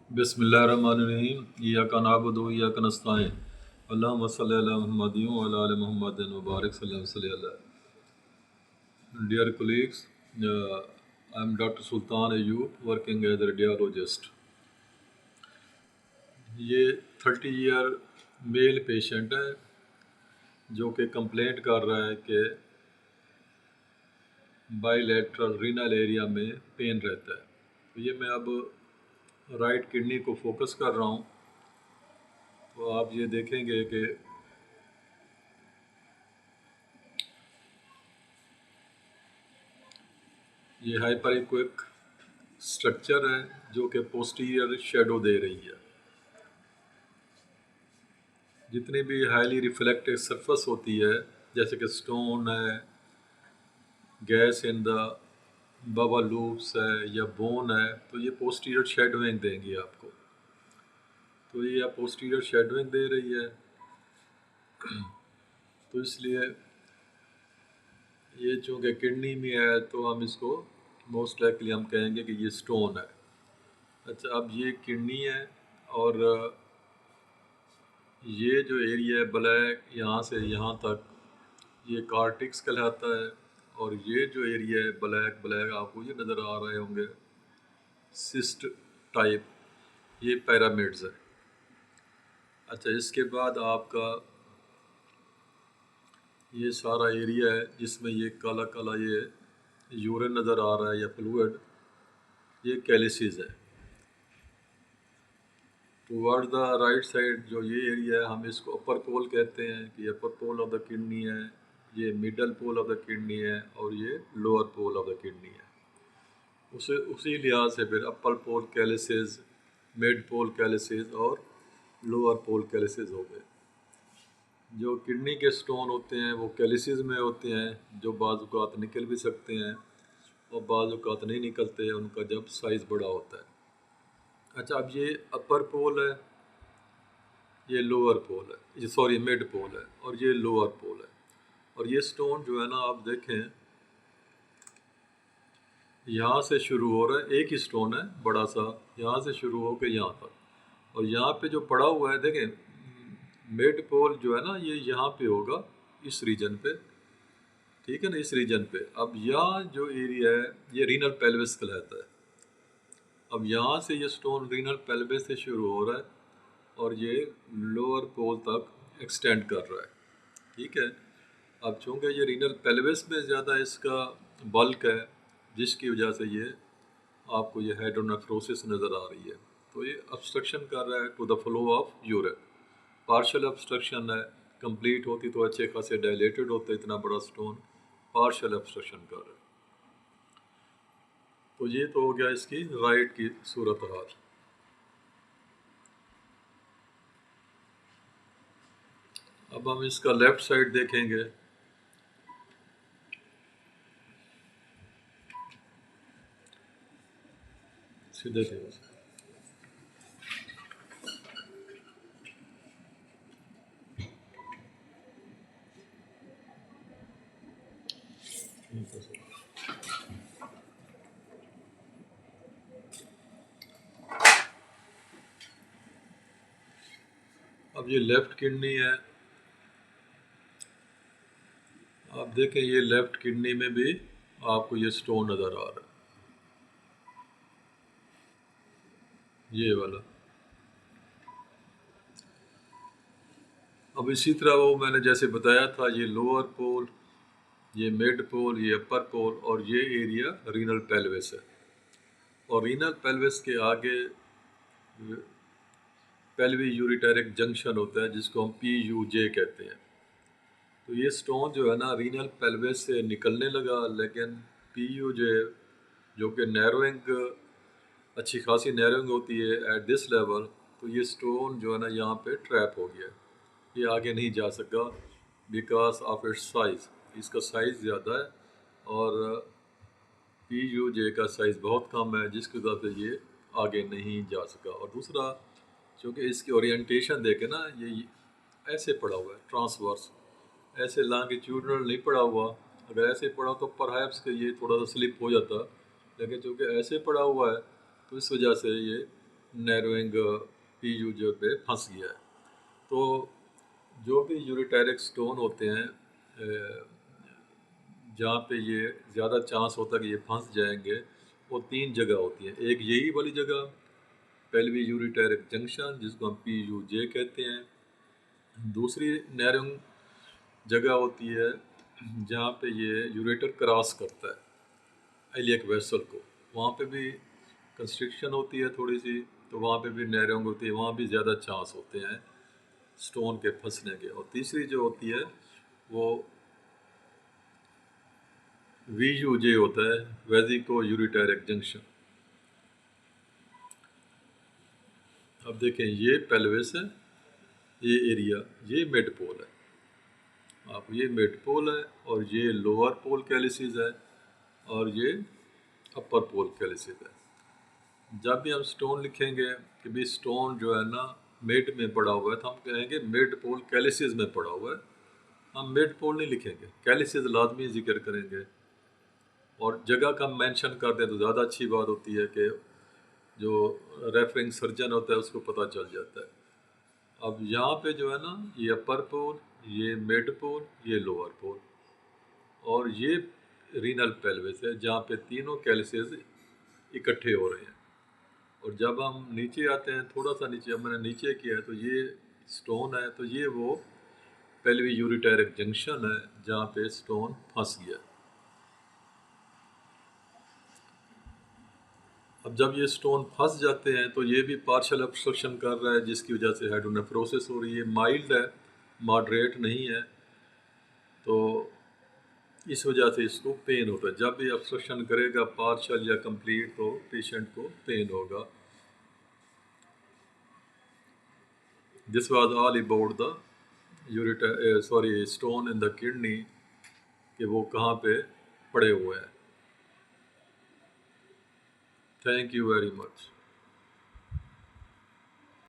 बिस्मिल्लाहिर्रहमानिर्रहीम इय्याका नअबुदु व इय्याका नस्तईन अल्लाहुम्मा सल्लि अला मुहम्मदिन व अला आलि मुहम्मदिन व बारिक सल्लल्लाहु अलैहि। Dear colleagues, I am Dr. Sultan Ayub working as a radiologist. ये 30 ईयर मेल पेशेंट है जो कि कंप्लेंट कर रहा है कि बाईलेटरल रीनल एरिया में पेन रहता है। तो ये मैं अब राइट किडनी को फोकस कर रहा हूँ, तो आप ये देखेंगे कि ये हाइपरइक्विक स्ट्रक्चर है जो कि पोस्टीरियर शेडो दे रही है। जितनी भी हाईली रिफ्लेक्टिव सरफेस होती है जैसे कि स्टोन है, gas in the bubble loops है या बोन है, तो ये पोस्टीरियर शेडोइंग देंगी आपको। तो ये पोस्टीरियर शेडोइंग दे रही है, तो इसलिए ये चूँकि किडनी में है तो हम इसको मोस्ट लाइकली हम कहेंगे कि ये स्टोन है। अच्छा, अब ये किडनी है और ये जो एरिया है ब्लैक यहाँ से यहाँ तक ये कार्टिक्स कहलाता है, और ये जो एरिया है ब्लैक ब्लैक आपको ये नज़र आ रहे होंगे सिस्ट टाइप, ये पैरामिड्स है। अच्छा, इसके बाद आपका ये सारा एरिया है जिसमें ये काला काला ये यूरिन नज़र आ रहा है या फ्लूइड, ये कैलिसिस है। टुवर्ड द राइट साइड जो ये एरिया है हम इसको अपर पोल कहते हैं कि upper pole of the kidney है, ये middle pole of the kidney है और ये lower pole of the kidney है। उसी लिहाज से फिर अपर पोल कैलिसिस, मिड पोल कैलिसिस और लोअर पोल कैलिसिस हो गए। जो किडनी के स्टोन होते हैं वो कैलिसिस में होते हैं, जो बाज़-औक़ात निकल भी सकते हैं और बाज़-औक़ात नहीं निकलते, उनका जब साइज़ बड़ा होता है। अच्छा, अब ये अपर पोल है, ये लोअर पोल है, ये सॉरी मिड पोल है और ये लोअर पोल है। और ये स्टोन जो है ना आप देखें यहाँ से शुरू हो रहा है, एक ही स्टोन है बड़ा सा, यहाँ से शुरू हो के यहाँ तक, और यहाँ पे जो पड़ा हुआ है देखें मिड पोल जो है ना ये यहाँ पे होगा इस रीजन पे, ठीक है ना, इस रीजन पे। अब यहाँ जो एरिया है ये रीनल पेल्विस कहलाता है। अब यहाँ से ये स्टोन रीनल पेल्विस से शुरू हो रहा है और ये लोअर पोल तक एक्सटेंड कर रहा है, ठीक है। अब चूँकि ये रीनल पेल्विस में ज़्यादा इसका बल्क है जिसकी वजह से ये आपको ये हाइड्रोनेफ्रोसिस नज़र आ रही है। तो ये ऑब्स्ट्रक्शन कर रहा है to the flow of urine. Partial obstruction है, कंप्लीट होती तो अच्छे खासे डायलेटेड होते इतना बड़ा स्टोन, पार्शियल ऑब्स्ट्रक्शन कर रहा है। तो ये तो हो गया इसकी राइट की सूरत हाल। अब हम इसका लेफ़्ट साइड देखेंगे। सीधे देखो, अब ये लेफ़्ट किडनी है, आप देखें ये लेफ़्ट किडनी में भी आपको ये स्टोन नज़र आ रहा है, ये वाला। अब इसी तरह वो मैंने जैसे बताया था ये लोअर पोल, ये मिड पोल, ये अपर पोल और ये एरिया रीनल पेल्विस है। और रीनल पेल्विस के आगे पेल्वी यूरिटेरिक जंक्शन होता है जिसको हम PUJ कहते हैं। तो ये स्टोन जो है ना रीनल पेल्विस से निकलने लगा, लेकिन PUJ जो कि नैरोइंग अच्छी खासी नैरोइंग होती है एट दिस लेवल, तो ये स्टोन जो है ना यहाँ पे ट्रैप हो गया, ये आगे नहीं जा सका बिकॉज ऑफ इट्स साइज़। इसका साइज़ ज़्यादा है और PUJ का साइज़ बहुत कम है जिसकी वजह से ये आगे नहीं जा सका। और दूसरा क्योंकि इसकी ओरिएंटेशन देखे ना ये ऐसे पड़ा हुआ है ट्रांसवर्स, ऐसे लॉन्गिट्यूडनल नहीं पड़ा हुआ। अगर ऐसे पड़ा तो परहैप्स कि ये थोड़ा सा स्लिप हो जाता, लेकिन चूँकि ऐसे पड़ा हुआ है तो इस वजह से ये नैरोइंग पीयू जो पे फंस गया है। तो जो भी यूरिटेरिक स्टोन होते हैं जहाँ पे ये ज़्यादा चांस होता है कि ये फंस जाएंगे, वो 3 जगह होती हैं। एक यही वाली जगह पेल्वी यूरिटेरिक जंक्शन, जिसको हम PUJ कहते हैं। दूसरी नैरोइंग जगह होती है जहाँ पे ये यूरेटर क्रॉस करता है इलियक वेसल को, वहाँ पे भी कंस्ट्रिक्शन होती है थोड़ी सी, तो वहाँ पे भी नैरोइंग होती है, वहाँ भी ज़्यादा चांस होते हैं स्टोन के फंसने के। और तीसरी जो होती है वो VUJ होता है, वेजिको यूरिटेरिक जंक्शन। अब देखें, ये पेल्विस है, ये एरिया, ये मिड पोल है। आप ये मिड पोल है और ये लोअर पोल कैलिसिस है और ये अपर पोल कैलिसिस है। जब भी हम स्टोन लिखेंगे कि भी स्टोन जो है ना मिड में पड़ा हुआ है, तो हम कहेंगे मिड पोल कैलिसिस में पड़ा हुआ है। हम मिड पोल नहीं लिखेंगे, कैलिसिस लाजमी जिक्र करेंगे। और जगह का मेंशन कर दें तो ज़्यादा अच्छी बात होती है कि जो रेफरिंग सर्जन होता है उसको पता चल जाता है। अब यहाँ पे जो है ना, ये अपर पोल, ये मिड पोल, ये लोअर पोल, और ये रीनल पेल्विस है जहाँ पे तीनों कैलिसेस इकट्ठे हो रहे हैं। और जब हम नीचे आते हैं, थोड़ा सा नीचे, अब मैंने नीचे किया है तो ये स्टोन है, तो ये वो पेल्वी यूरिटेरिक जंक्शन है जहाँ पे स्टोन फंस गया। अब जब ये स्टोन फंस जाते हैं तो ये भी पार्शियल ऑब्स्ट्रक्शन कर रहा है, जिसकी वजह से हाइड्रोनेफ्रोसिस हो रही है। माइल्ड है, मॉडरेट नहीं है, तो इस वजह से इसको पेन होता है। जब भी ऑब्स्ट्रक्शन करेगा पार्शियल या कंप्लीट, तो पेशेंट को पेन होगा। This was all about the stone in the kidney, कि वो कहाँ पे पड़े हुए हैं। Thank you very much.